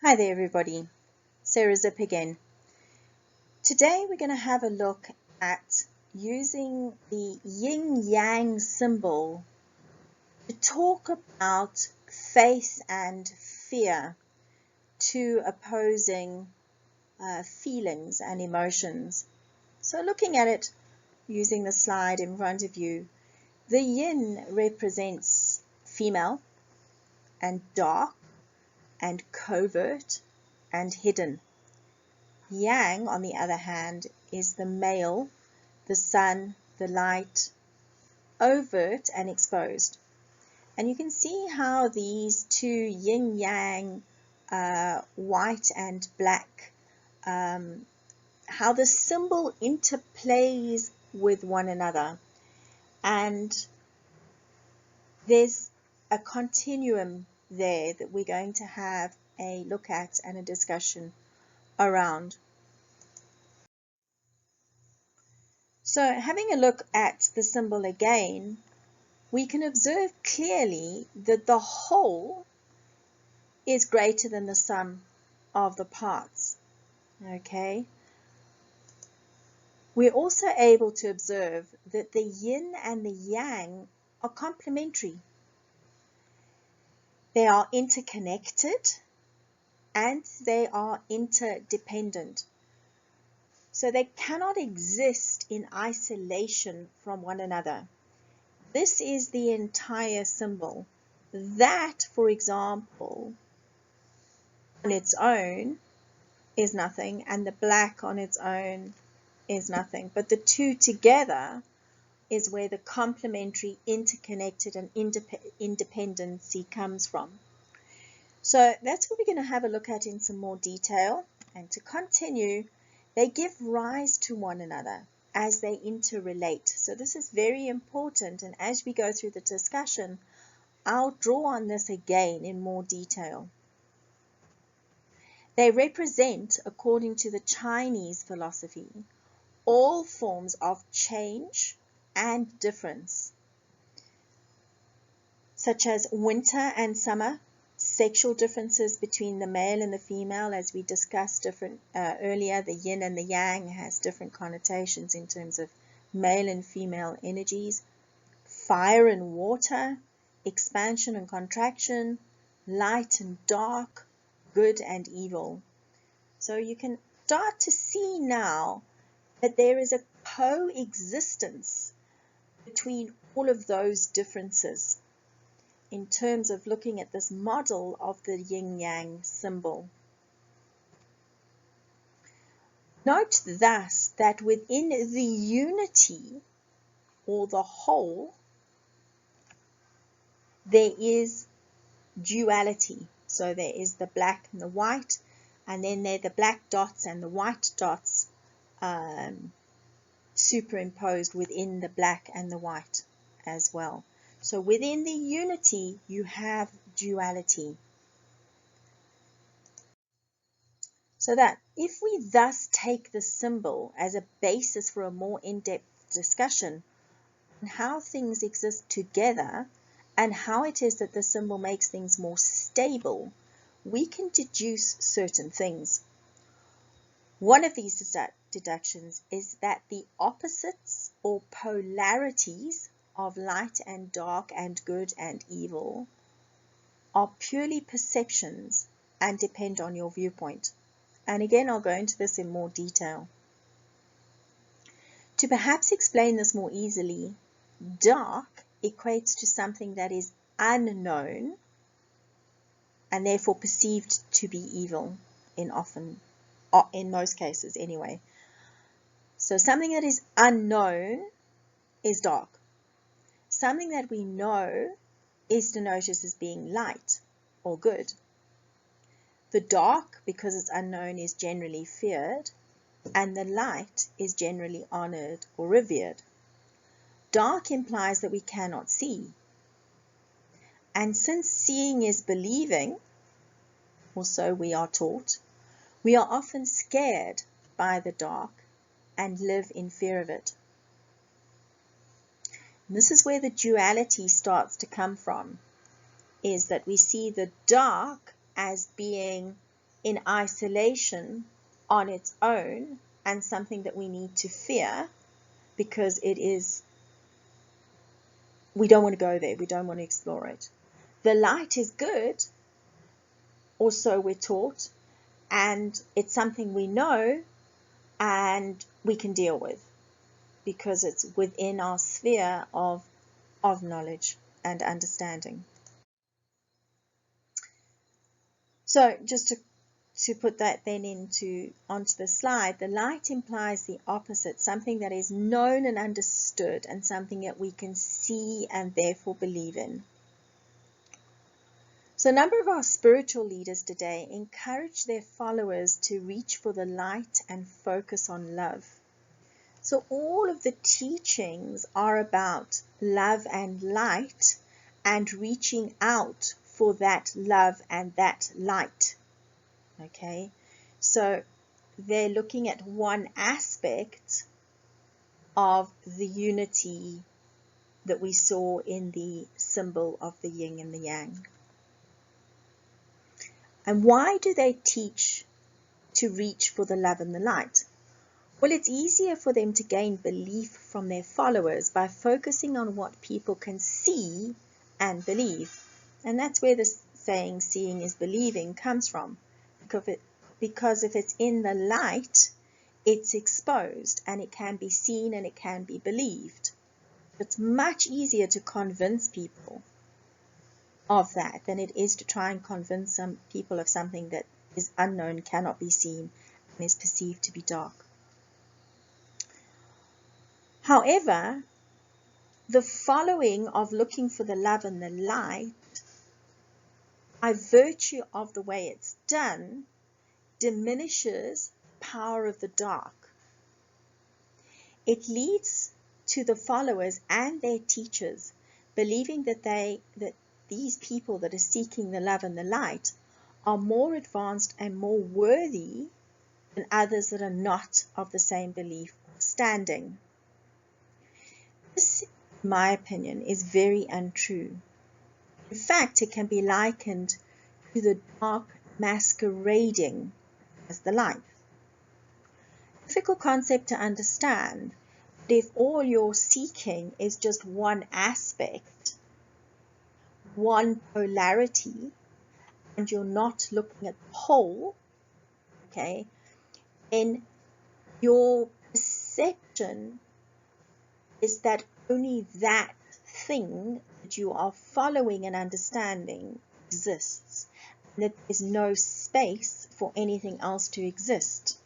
Hi there everybody, Sarah Zip again. Today we're going to have a look at using the yin-yang symbol to talk about faith and fear, two opposing feelings and emotions. So looking at it using the slide in front of you, the yin represents female and dark and covert and hidden. Yang, on the other hand, is the male, the sun, the light, overt and exposed. And you can see how these two yin-yang, white and black, how the symbol interplays with one another. And there's a continuum there that we're going to have a look at and a discussion around. So having a look at the symbol again, we can observe clearly that the whole is greater than the sum of the parts. Okay. We're also able to observe that the yin and the yang are complementary. They are interconnected and they are interdependent. So they cannot exist in isolation from one another. This is the entire symbol. That, for example, on its own is nothing, and the black on its own is nothing. But the two together is where the complementary, interconnected, and independency comes from. So that's what we're going to have a look at in some more detail. And to continue, they give rise to one another as they interrelate. So this is very important, and as we go through the discussion, I'll draw on this again in more detail. They represent, according to the Chinese philosophy, all forms of change and difference, such as winter and summer, sexual differences between the male and the female, as we discussed earlier. The yin and the yang has different connotations in terms of male and female energies, fire and water, expansion and contraction, light and dark, good and evil. So you can start to see now that there is a coexistence between all of those differences in terms of looking at this model of the yin-yang symbol. Note thus that within the unity or the whole, there is duality. So there is the black and the white, and then there are the black dots and the white dots superimposed within the black and the white as well. So within the unity, you have duality. So that if we thus take the symbol as a basis for a more in-depth discussion on how things exist together and how it is that the symbol makes things more stable, we can deduce certain things. One of these deductions is that the opposites or polarities of light and dark and good and evil are purely perceptions and depend on your viewpoint. And again, I'll go into this in more detail. To perhaps explain this more easily, dark equates to something that is unknown and therefore perceived to be evil in most cases anyway. So something that is unknown is dark. Something that we know is denoted as being light or good. The dark, because it's unknown, is generally feared, and the light is generally honored or revered. Dark implies that we cannot see. And since seeing is believing, or so we are taught, we are often scared by the dark and live in fear of it. And this is where the duality starts to come from, is that we see the dark as being in isolation on its own and something that we need to fear because we don't want to go there, we don't want to explore it. The light is good, or so we're taught, and it's something we know and we can deal with because it's within our sphere of knowledge and understanding. So just to put that then onto the slide, the light implies the opposite, something that is known and understood and something that we can see and therefore believe in. So a number of our spiritual leaders today encourage their followers to reach for the light and focus on love. So all of the teachings are about love and light and reaching out for that love and that light. Okay, so they're looking at one aspect of the unity that we saw in the symbol of the yin and the yang. And why do they teach to reach for the love and the light? Well, it's easier for them to gain belief from their followers by focusing on what people can see and believe. And that's where the saying, seeing is believing, comes from. Because if it's in the light, it's exposed and it can be seen and it can be believed. It's much easier to convince people of that than it is to try and convince some people of something that is unknown, cannot be seen, and is perceived to be dark. However, the following of looking for the love and the light, by virtue of the way it's done, diminishes the power of the dark. It leads to the followers and their teachers believing that these people that are seeking the love and the light are more advanced and more worthy than others that are not of the same belief or standing. This, in my opinion, is very untrue. In fact, it can be likened to the dark masquerading as the light. Difficult concept to understand, but if all you're seeking is just one aspect, one polarity, and you're not looking at the whole, okay, then your perception is that only that thing that you are following and understanding exists, and that there's no space for anything else to exist.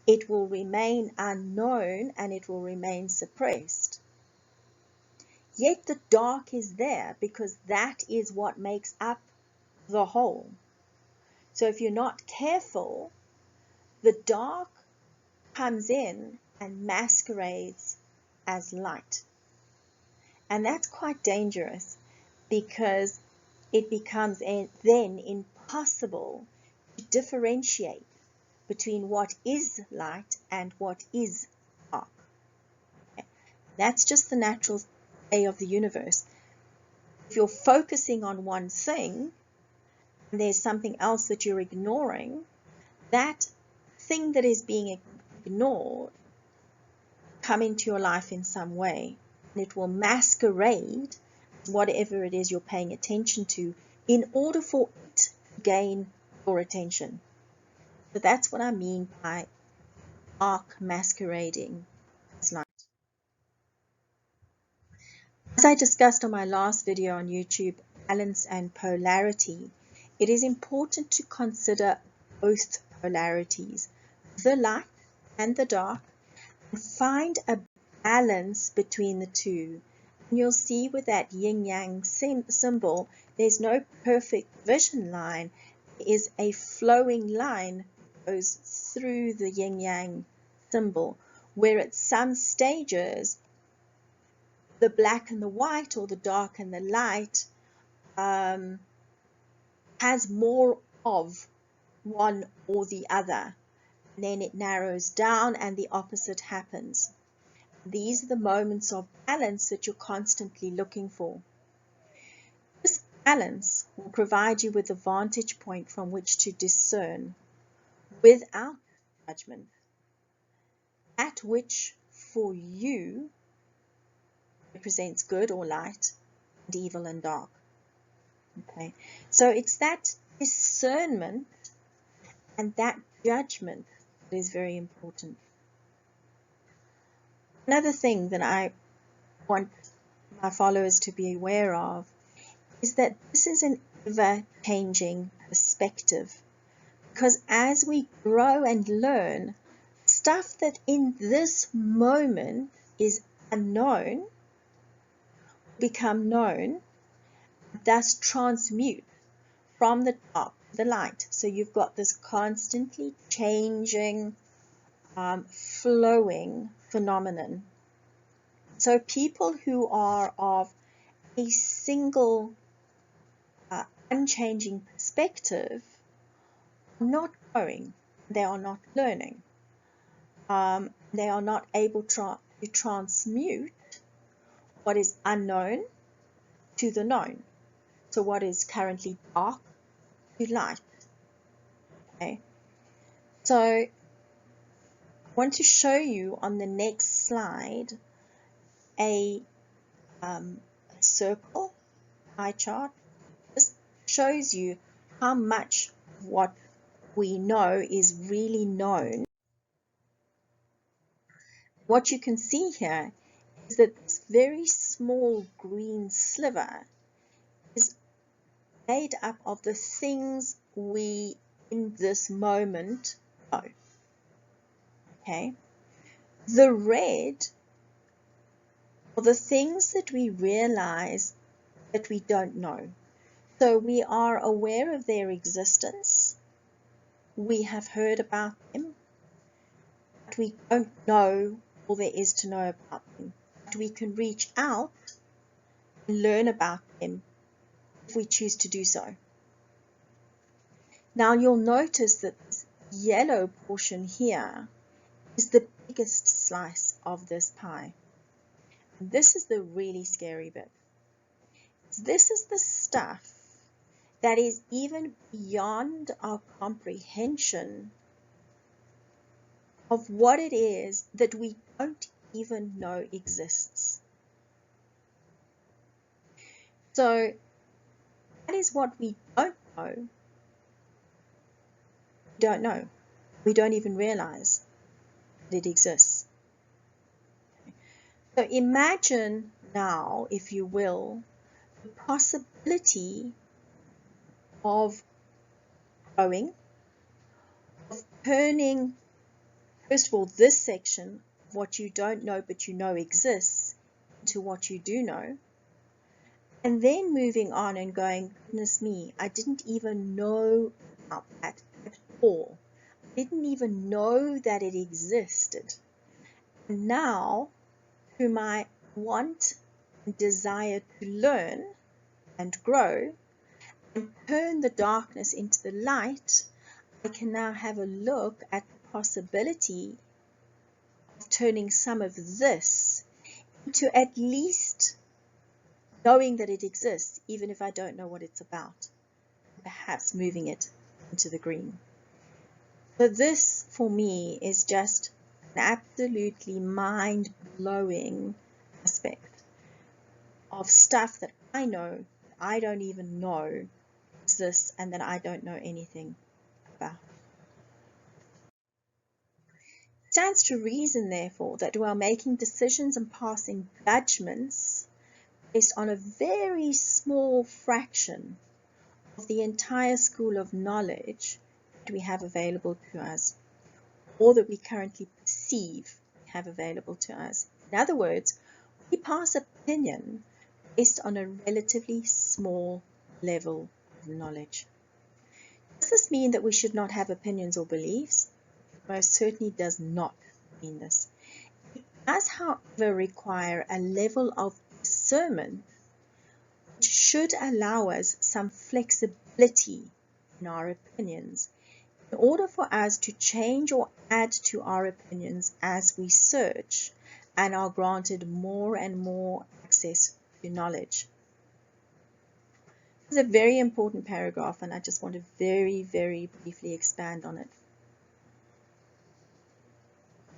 It will remain unknown and it will remain suppressed. Yet the dark is there because that is what makes up the whole. So if you're not careful, the dark comes in and masquerades as light. And that's quite dangerous because it becomes then impossible to differentiate between what is light and what is dark. Okay. That's just the natural way of the universe. If you're focusing on one thing and there's something else that you're ignoring, that thing that is being ignored come into your life in some way, and it will masquerade whatever it is you're paying attention to in order for it to gain your attention. So that's what I mean by dark masquerading as light. As I discussed on my last video on YouTube, balance and polarity, it is important to consider both polarities, the light and the dark, and find a balance between the two. And you'll see with that yin-yang symbol, there's no perfect vision line. There is a flowing line that goes through the yin-yang symbol, where at some stages, the black and the white, or the dark and the light, has more of one or the other. And then it narrows down and the opposite happens. These are the moments of balance that you're constantly looking for. This Balance will provide you with a vantage point from which to discern, without judgment, that which for you represents good or light, and evil and dark. Okay, so it's that discernment and that judgment that is very important. Another thing that I want my followers to be aware of is that this is an ever-changing perspective, because as we grow and learn, stuff that in this moment is unknown become known, thus transmute from the dark to the light. So you've got this constantly changing, flowing phenomenon. So people who are of a single unchanging perspective are not growing, they are not learning, they are not able to transmute what is unknown to the known. So what is currently dark to light. Okay, so I want to show you on the next slide a circle pie chart. This shows you how much of what we know is really known. What you can see here is that this very small green sliver is made up of the things we in this moment know. Okay, the red are the things that we realize that we don't know. So we are aware of their existence, we have heard about them, but we don't know all there is to know about them. But we can reach out and learn about them if we choose to do so. Now you'll notice that this yellow portion here is the biggest slice of this pie. And this is the really scary bit. This is the stuff that is even beyond our comprehension of what it is that we don't even know exists. So that is what we don't know. We don't know. We don't even realize that it exists. So imagine now, if you will, the possibility of growing, of turning, first of all, this section of what you don't know but you know exists into what you do know, and then moving on and going, goodness me, I didn't even know about that at all. I didn't even know that it existed. And now, through my want and desire to learn and grow and turn the darkness into the light, I can now have a look at the possibility of turning some of this into at least knowing that it exists, even if I don't know what it's about, perhaps moving it into the green. So this, for me, is just an absolutely mind-blowing aspect of stuff that I know, I don't even know exists, and that I don't know anything about. It stands to reason, therefore, that while making decisions and passing judgments based on a very small fraction of the entire school of knowledge that we have available to us, or that we currently perceive have available to us. In other words, we pass opinion based on a relatively small level of knowledge. Does this mean that we should not have opinions or beliefs? It most certainly does not mean this. It does, however, require a level of discernment which should allow us some flexibility in our opinions in order for us to change or add to our opinions as we search and are granted more and more access to knowledge. This is a very important paragraph, and I just want to very, very briefly expand on it.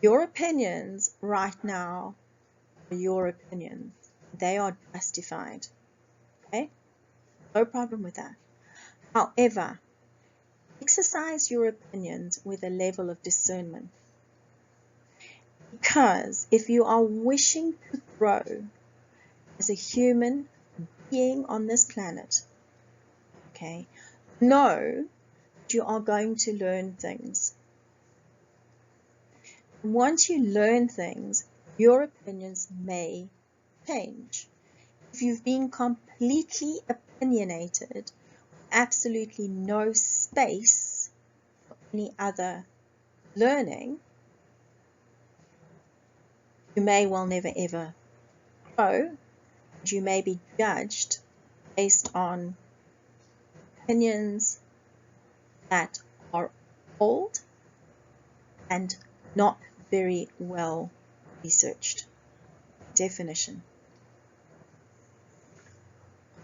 Your opinions right now are your opinions. They are justified. Okay? No problem with that. However, exercise your opinions with a level of discernment. Because if you are wishing to grow as a human being on this planet, okay, know that you are going to learn things. Once you learn things, your opinions may change. If you've been completely opinionated, absolutely no space for any other learning, you may well never ever grow, and you may be judged based on opinions that are old and not very well researched. Definition.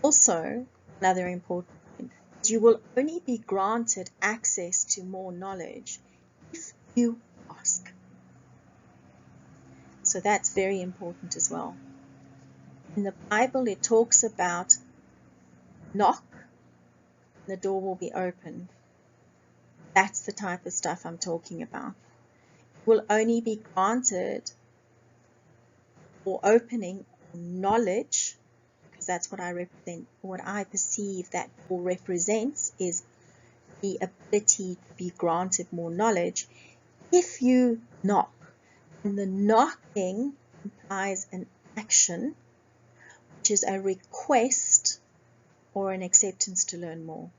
Also, another important point is you will only be granted access to more knowledge if you ask. So that's very important as well. In the Bible, it talks about knock, and the door will be opened. That's the type of stuff I'm talking about. You will only be granted or opening knowledge, because that's what I represent, what I perceive that door represents is the ability to be granted more knowledge if you knock. And the knocking implies an action, which is a request or an acceptance to learn more.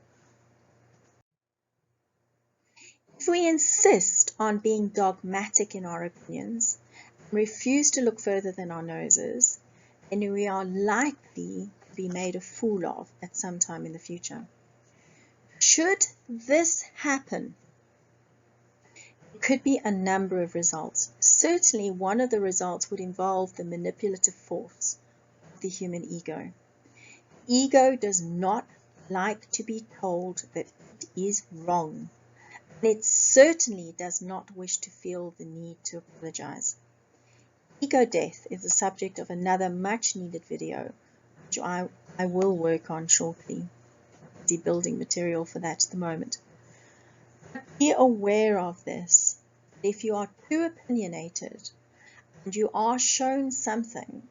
If we insist on being dogmatic in our opinions and refuse to look further than our noses, then we are likely to be made a fool of at some time in the future. Should this happen, there could be a number of results. Certainly one of the results would involve the manipulative force of the human ego. Ego does not like to be told that it is wrong. And it certainly does not wish to feel the need to apologize. Ego death is the subject of another much needed video, which I will work on shortly. I'm building material for that at the moment. But be aware of this. If you are too opinionated and you are shown something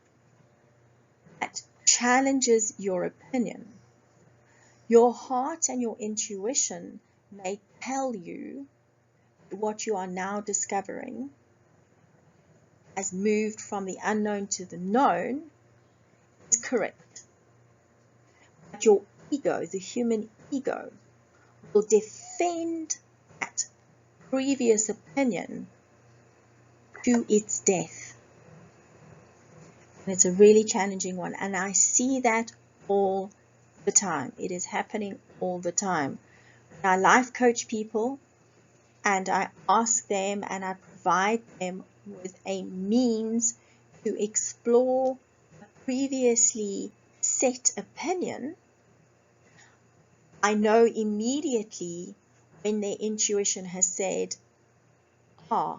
that challenges your opinion, your heart and your intuition may tell you what you are now discovering has moved from the unknown to the known is correct. But your ego, the human ego, will defend that previous opinion to its death. And it's a really challenging one. And I see that all the time. It is happening all the time. I life coach people and I ask them and I provide them with a means to explore a previously set opinion. I know immediately when their intuition has said, there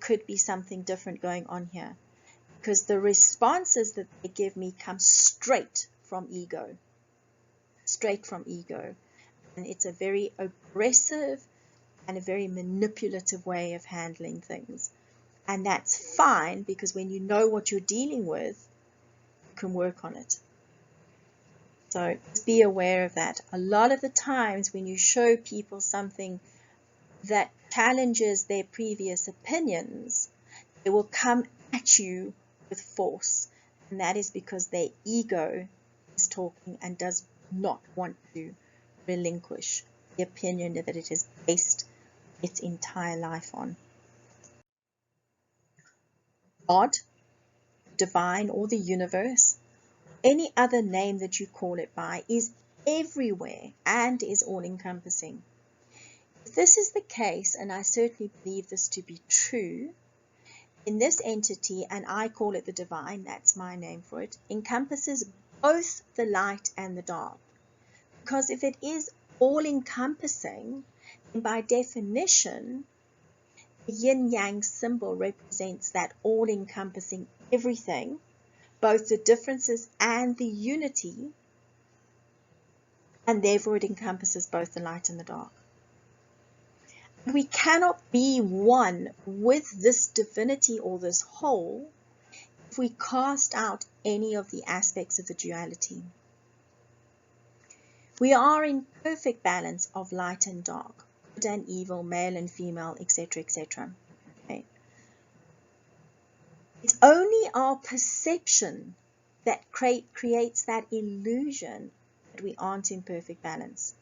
could be something different going on here, because the responses that they give me come straight from ego. And it's a very aggressive and a very manipulative way of handling things. And that's fine, because when you know what you're dealing with, you can work on it. So just be aware of that. A lot of the times when you show people something that challenges their previous opinions, they will come at you with force. And that is because their ego is talking and does not want to relinquish the opinion that it has based its entire life on. God, divine, or the universe, any other name that you call it by, is everywhere and is all-encompassing. If this is the case, and I certainly believe this to be true, in this entity, and I call it the divine, that's my name for it, encompasses both the light and the dark. Because if it is all-encompassing, then by definition, the yin-yang symbol represents that all-encompassing everything, both the differences and the unity, and therefore it encompasses both the light and the dark. We cannot be one with this divinity or this whole if we cast out any of the aspects of the duality. We are in perfect balance of light and dark, good and evil, male and female, etc., etc. Okay. It's only our perception that creates that illusion that we aren't in perfect balance.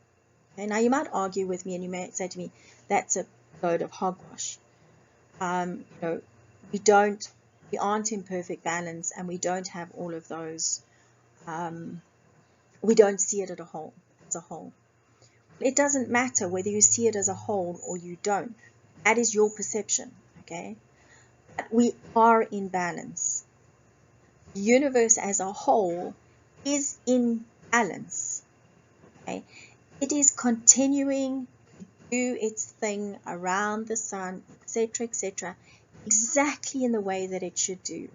Okay. Now you might argue with me and you may say to me, that's a load of hogwash. We aren't in perfect balance and we don't have all of those, we don't see it as a whole. It doesn't matter whether you see it as a whole or you don't. That is your perception, okay? But we are in balance. The universe as a whole is in balance, okay? It is continuing to do its thing around the sun, etc., etc., exactly in the way that it should do.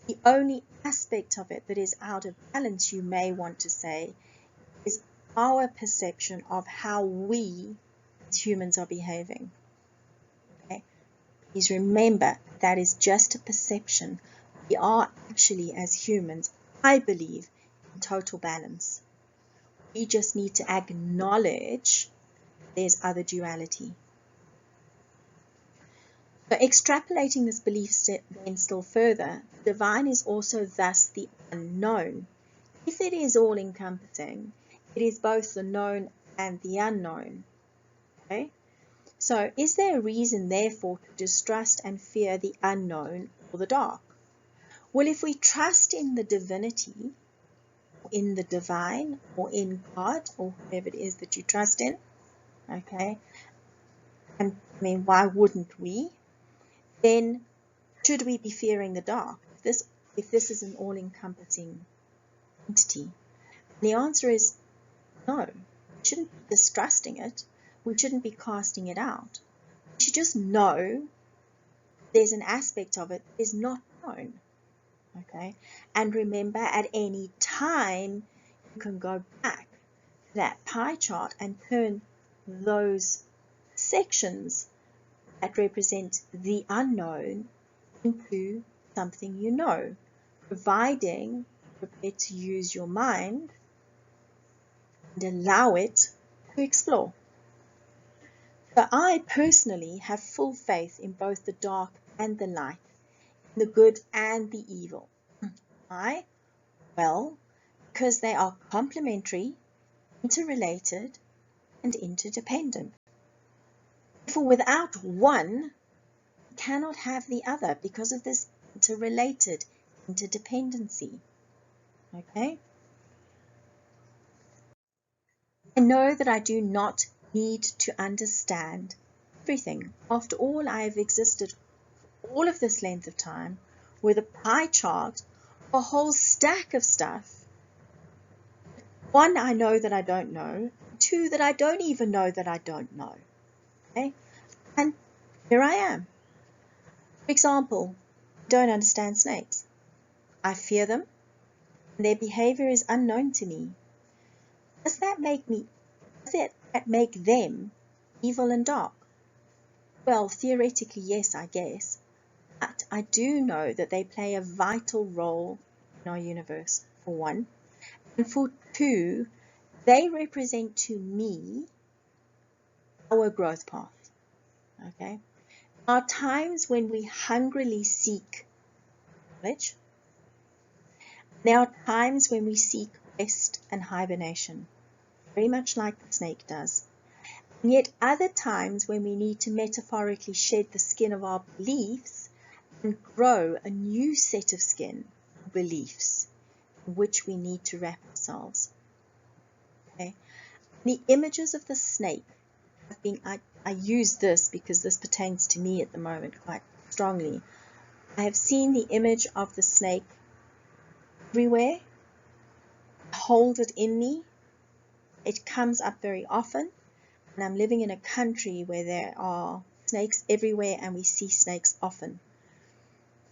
The only aspect of it that is out of balance, you may want to say, is our perception of how we as humans are behaving. Okay? Please remember that is just a perception. We are actually, as humans, I believe, in total balance. We just need to acknowledge there's other duality. So extrapolating this belief then still further, the divine is also thus the unknown. If it is all-encompassing, it is both the known and the unknown. Okay? So is there a reason, therefore, to distrust and fear the unknown or the dark? Well, if we trust in the divinity, in the divine, or in God, or whatever it is that you trust in, okay, and I mean, why wouldn't we? Then should we be fearing the dark if this is an all-encompassing entity? The answer is no. We shouldn't be distrusting it. We shouldn't be casting it out. We should just know there's an aspect of it that is not known. Okay? And remember, at any time, you can go back to that pie chart and turn those sections that represent the unknown into something you know, providing you're prepared to use your mind and allow it to explore. So I personally have full faith in both the dark and the light, in the good and the evil. Why? Well, because they are complementary, interrelated, and interdependent. For without one, we cannot have the other because of this interrelated interdependency. Okay? I know that I do not need to understand everything. After all, I have existed all of this length of time with a pie chart, a whole stack of stuff. One, I know that I don't know. Two, that I don't even know that I don't know. Okay? And here I am. For example, I don't understand snakes. I fear them, and their behavior is unknown to me. Does that make them evil and dark? Well, theoretically, yes, I guess. But I do know that they play a vital role in our universe, for one. And for two, they represent to me our growth path. Okay? There are times when we hungrily seek knowledge. There are times when we seek rest and hibernation, very much like the snake does. And yet other times when we need to metaphorically shed the skin of our beliefs and grow a new set of skin, beliefs, in which we need to wrap ourselves. Okay? The images of the snake have been, I use this because this pertains to me at the moment quite strongly. I have seen the image of the snake everywhere. I hold it in me it comes up very often, and I'm living in a country where there are snakes everywhere and we see snakes often.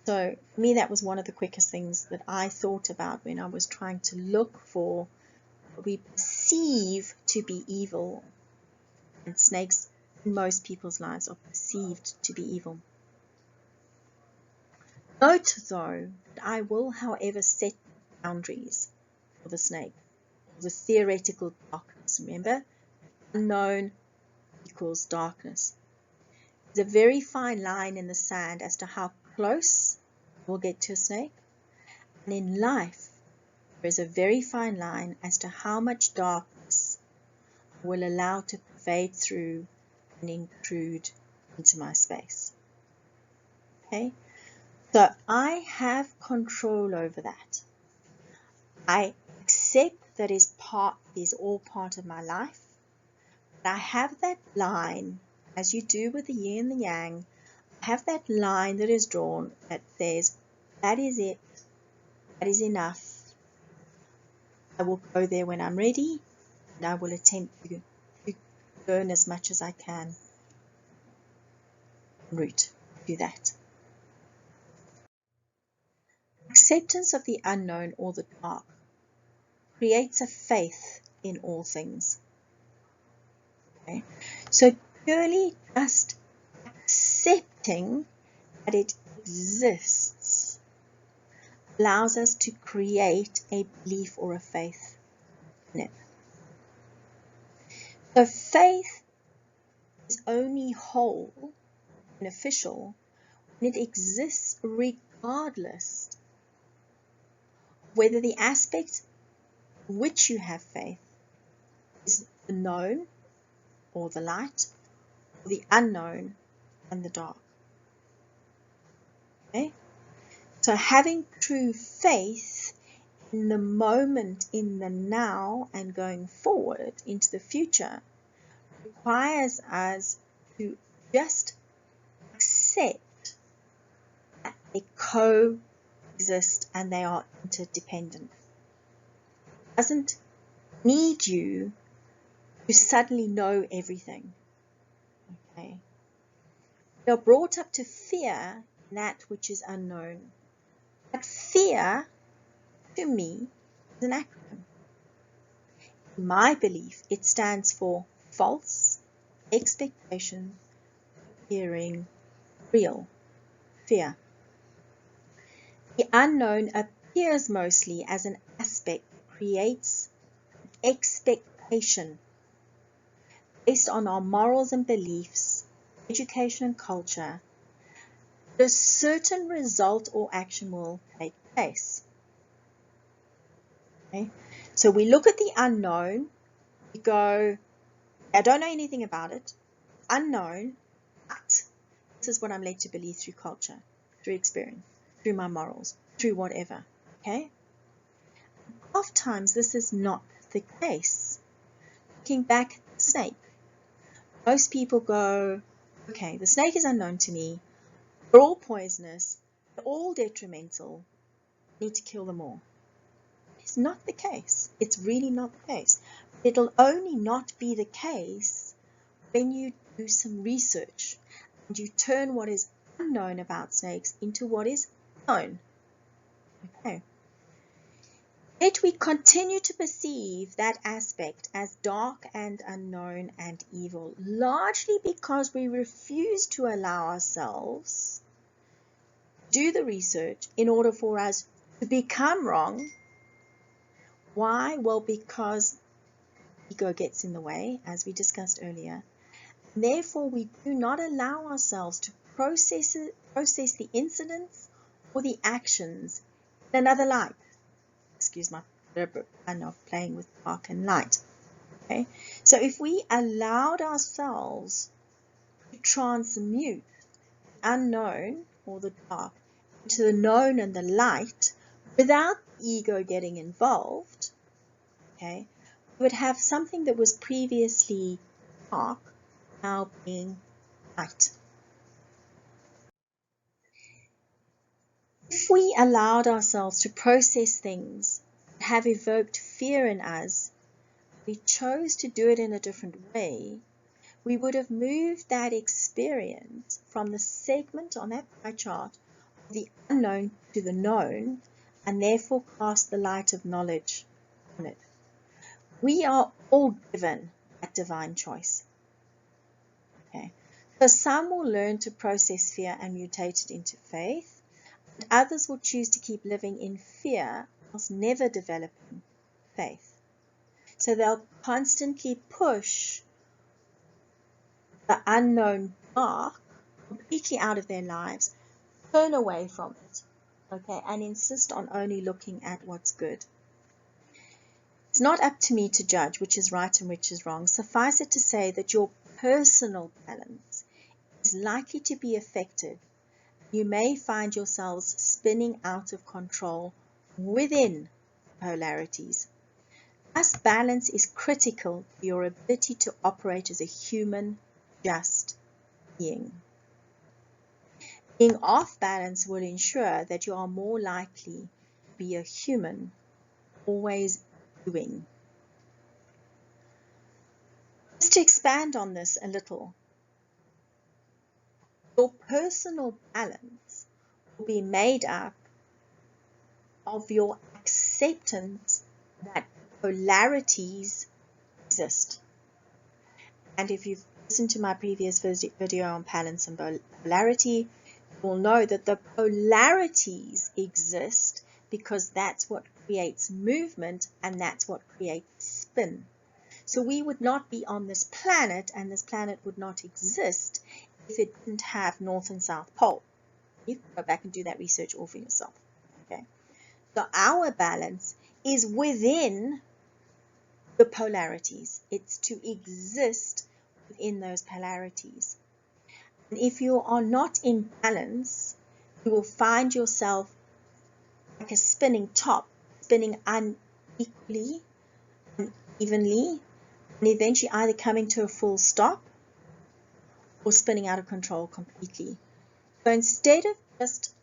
So for me, that was one of the quickest things that I thought about when I was trying to look for what we perceive to be evil. And snakes in most people's lives are perceived to be evil. Note though, that I will, however, set boundaries for the snake, the theoretical darkness. Remember, unknown equals darkness. There's a very fine line in the sand as to how close we'll get to a snake. And in life, there is a very fine line as to how much darkness I will allow to pervade through and intrude into my space. Okay? So I have control over that. I accept that is all part of my life. But I have that line, as you do with the yin and the yang, I have that line that is drawn that says, that is it, that is enough. I will go there when I'm ready, and I will attempt to learn as much as I can en route to do that. Acceptance of the unknown or the dark creates a faith in all things. Okay? So purely just accepting that it exists allows us to create a belief or a faith in it. So faith is only whole, beneficial, when it exists regardless whether the aspect in which you have faith is the known or the light, or the unknown and the dark. Okay? So having true faith in the moment, in the now, and going forward into the future requires us to just accept that they coexist and they are interdependent. It doesn't need you to suddenly know everything. Okay? We are brought up to fear that which is unknown. But fear, to me, is an acronym. In my belief, it stands for false expectation appearing real. Fear. The unknown appears mostly as an aspect that creates expectation based on our morals and beliefs, education and culture, that a certain result or action will take place. Okay? So we look at the unknown, we go, I don't know anything about it, unknown, but this is what I'm led to believe through culture, through experience, through my morals, through whatever. Okay? Oftentimes this is not the case. Looking back at the snake, most people go, okay, the snake is unknown to me, they're all poisonous, they're all detrimental, I need to kill them all. It's not the case. It's really not the case. It'll only not be the case when you do some research and you turn what is unknown about snakes into what is known. Okay. Yet we continue to perceive that aspect as dark and unknown and evil, largely because we refuse to allow ourselves to do the research in order for us to become wrong. Why? Well, because ego gets in the way, as we discussed earlier. Therefore, we do not allow ourselves to process the incidents or the actions in another light. Excuse my pun of playing with dark and light. Okay? So if we allowed ourselves to transmute the unknown or the dark into the known and the light without the ego getting involved, okay, we would have something that was previously dark now being light. If we allowed ourselves to process things that have evoked fear in us, we chose to do it in a different way, we would have moved that experience from the segment on that pie chart of the unknown to the known, and therefore cast the light of knowledge on it. We are all given that divine choice. Okay. So some will learn to process fear and mutate it into faith, and others will choose to keep living in fear whilst never developing faith. So they'll constantly push the unknown dark completely out of their lives, turn away from it, okay, and insist on only looking at what's good. It's not up to me to judge which is right and which is wrong. Suffice it to say that your personal balance is likely to be affected. You may find yourselves spinning out of control within polarities. Thus, balance is critical to your ability to operate as a human, just being. Being off balance will ensure that you are more likely to be a human, always doing. Just to expand on this a little, your personal balance will be made up of your acceptance that polarities exist. And if you've listened to my previous video on balance and polarity, you will know that the polarities exist because that's what creates movement and that's what creates spin. So we would not be on this planet, and this planet would not exist if it didn't have North and South Pole. You can go back and do that research all for yourself. Okay. So our balance is within the polarities. It's to exist within those polarities. And if you are not in balance, you will find yourself like a spinning top, spinning unequally, unevenly, and eventually either coming to a full stop or spinning out of control completely. So instead of just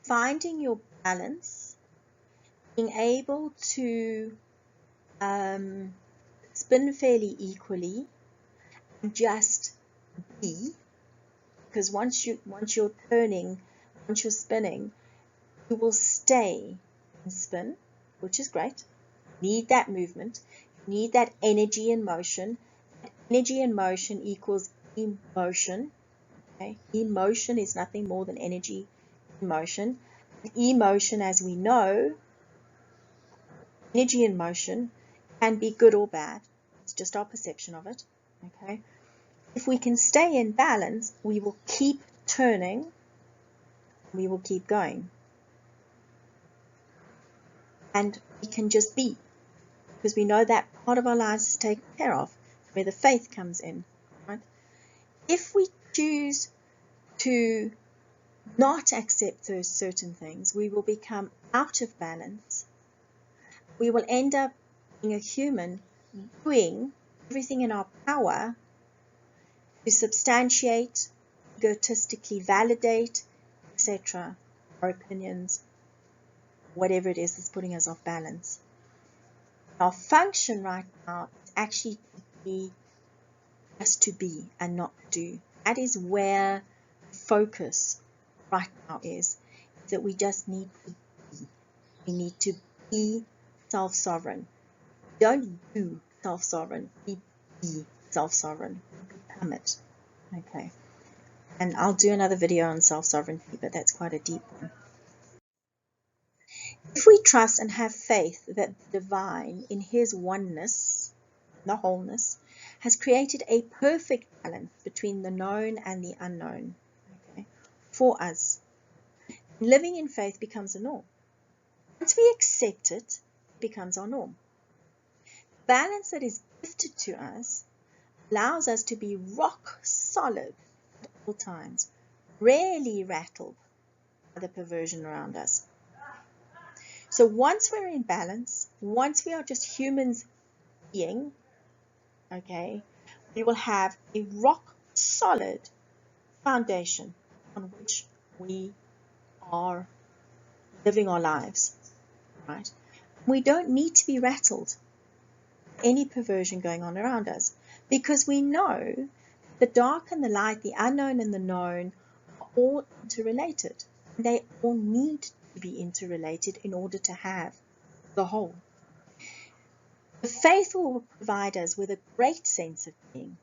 finding your balance, being able to spin fairly equally and just be, because once you're turning, once you're spinning, you will stay and spin, which is great. You need that movement, you need that energy and motion. Energy and motion equals emotion. Okay? Emotion is nothing more than energy in motion. Emotion, as we know, energy and motion can be good or bad. It's just our perception of it. Okay? If we can stay in balance, we will keep turning, we will keep going. And we can just be, because we know that part of our lives is taken care of, where the faith comes in. Right? If we choose to not accept those certain things, we will become out of balance. We will end up being a human doing everything in our power to substantiate, egotistically validate, etc., our opinions, whatever it is that's putting us off balance. Our function right now is actually to be, just to be and not do. That is where the focus right now is that we just need to be. We need to be self-sovereign. Don't do self-sovereign. Be self-sovereign. Become it. Okay. And I'll do another video on self-sovereignty, but that's quite a deep one. If we trust and have faith that the divine, in his oneness, the wholeness, has created a perfect balance between the known and the unknown, okay, for us, living in faith becomes a norm. Once we accept it, it becomes our norm. Balance that is gifted to us allows us to be rock solid at all times, rarely rattled by the perversion around us. So once we're in balance, once we are just humans being, okay, we will have a rock solid foundation on which we are living our lives, right? We don't need to be rattled. any perversion going on around us, because we know the dark and the light, the unknown and the known are all interrelated. They all need to be interrelated in order to have the whole. The faith will provide us with a great sense of being.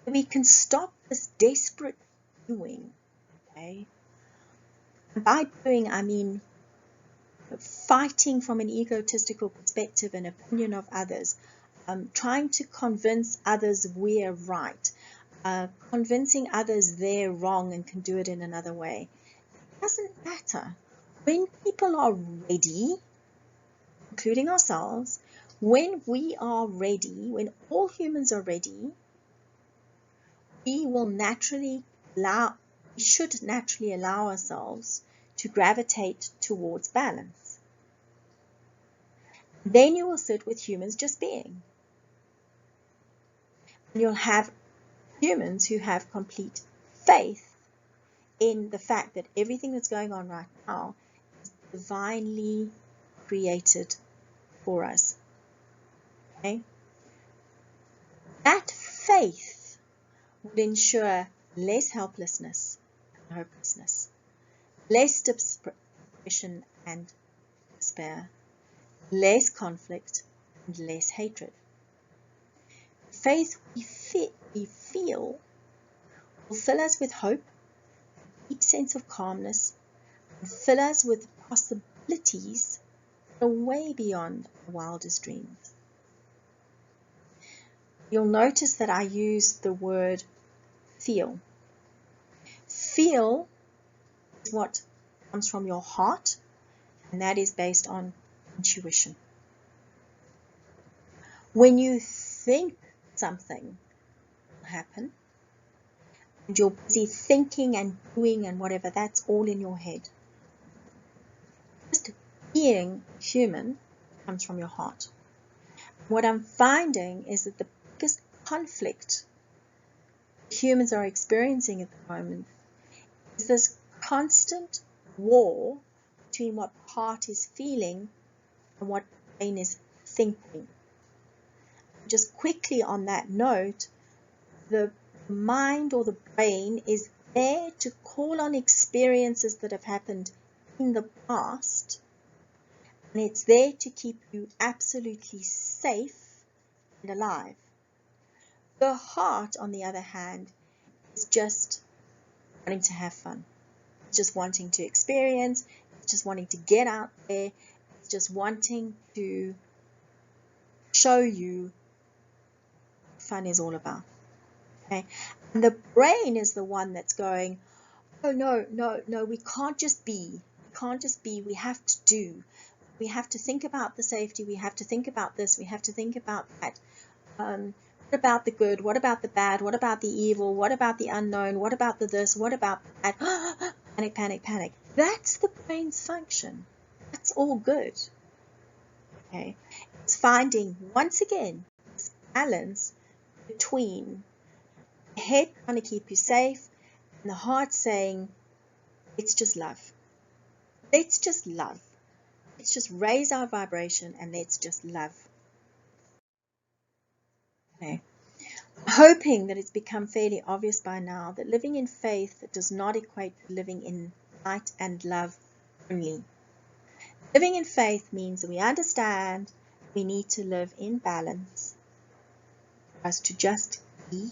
We can stop this desperate doing. Okay? And by doing, I mean fighting from an egotistical perspective and opinion of others, trying to convince others we're right, convincing others they're wrong and can do it in another way. It doesn't matter. When people are ready, including ourselves, when we are ready, when all humans are ready, we should naturally allow ourselves to gravitate towards balance. Then you will sit with humans just being. And you'll have humans who have complete faith in the fact that everything that's going on right now is divinely created for us. Okay? That faith would ensure less helplessness and hopelessness, less depression and despair, less conflict and less hatred. Faith we feel will fill us with hope, a deep sense of calmness, and fill us with possibilities that are way beyond our wildest dreams. You'll notice that I use the word feel. Feel is what comes from your heart, and that is based on intuition. When you think something will happen, and you're busy thinking and doing and whatever, that's all in your head. Just being human comes from your heart. What I'm finding is that the biggest conflict humans are experiencing at the moment is this constant war between what the heart is feeling and what the brain is thinking. Just quickly on that note, the mind or the brain is there to call on experiences that have happened in the past, and it's there to keep you absolutely safe and alive. The heart, on the other hand, is just wanting to have fun. It's just wanting to experience. It's just wanting to get out there. It's just wanting to show you what fun is all about. Okay? And the brain is the one that's going, oh, no, we can't just be. We can't just be. We have to do. We have to think about the safety. We have to think about this. We have to think about that. What about the good? What about the bad? What about the evil? What about the unknown? What about the this? What about that? Panic, panic, panic. That's the brain's function. That's all good. Okay? It's finding, once again, this balance between the head trying to keep you safe and the heart saying, let's just love. Let's just love. Let's just raise our vibration and let's just love. Okay. Hoping that it's become fairly obvious by now that living in faith does not equate to living in light and love only. Living in faith means that we understand we need to live in balance for us to just be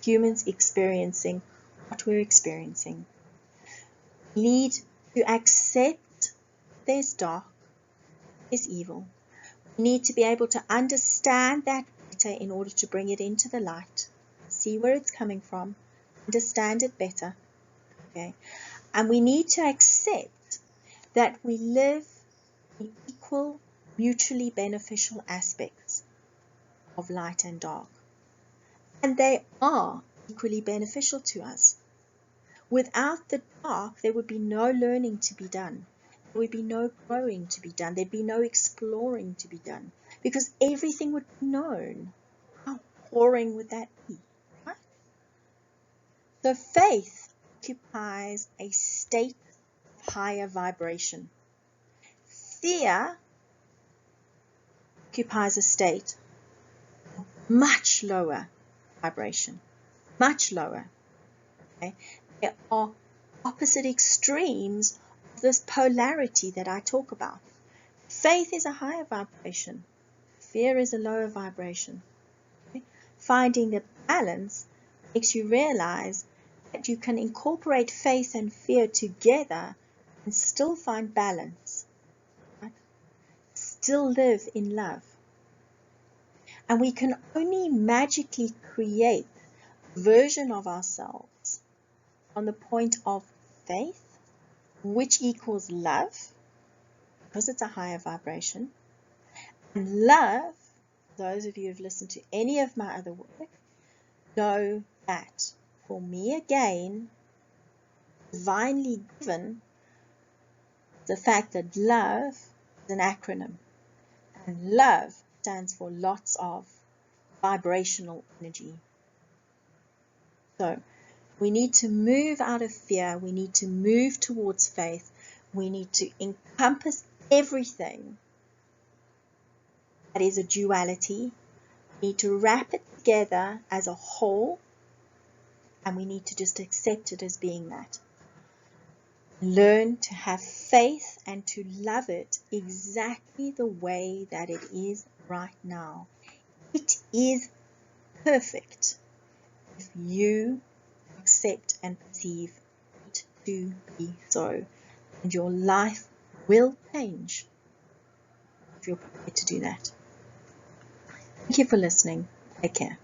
humans experiencing what we're experiencing. We need to accept there's dark, there's evil. We need to be able to understand that better in order to bring it into the light, see where it's coming from, understand it better. Okay? And we need to accept that we live in equal, mutually beneficial aspects of light and dark. And they are equally beneficial to us. Without the dark, there would be no learning to be done. There would be no growing to be done. There'd be no exploring to be done, because everything would be known. How boring would that be, right? So faith occupies a state of higher vibration. Fear occupies a state of much lower vibration, much lower. Okay? There are opposite extremes of this polarity that I talk about. Faith is a higher vibration. Fear is a lower vibration. Okay? Finding the balance makes you realize that you can incorporate faith and fear together and still find balance. Right? Still live in love. And we can only magically create a version of ourselves on the point of faith, which equals love, because it's a higher vibration. And love, those of you who have listened to any of my other work, know that for me again, divinely given, the fact that love is an acronym. And love stands for lots of vibrational energy. So we need to move out of fear. We need to move towards faith. We need to encompass everything that is a duality. We need to wrap it together as a whole, and we need to just accept it as being that. Learn to have faith and to love it exactly the way that it is right now. It is perfect if you accept and perceive it to be so. And your life will change if you're prepared to do that. Thank you for listening. Take care.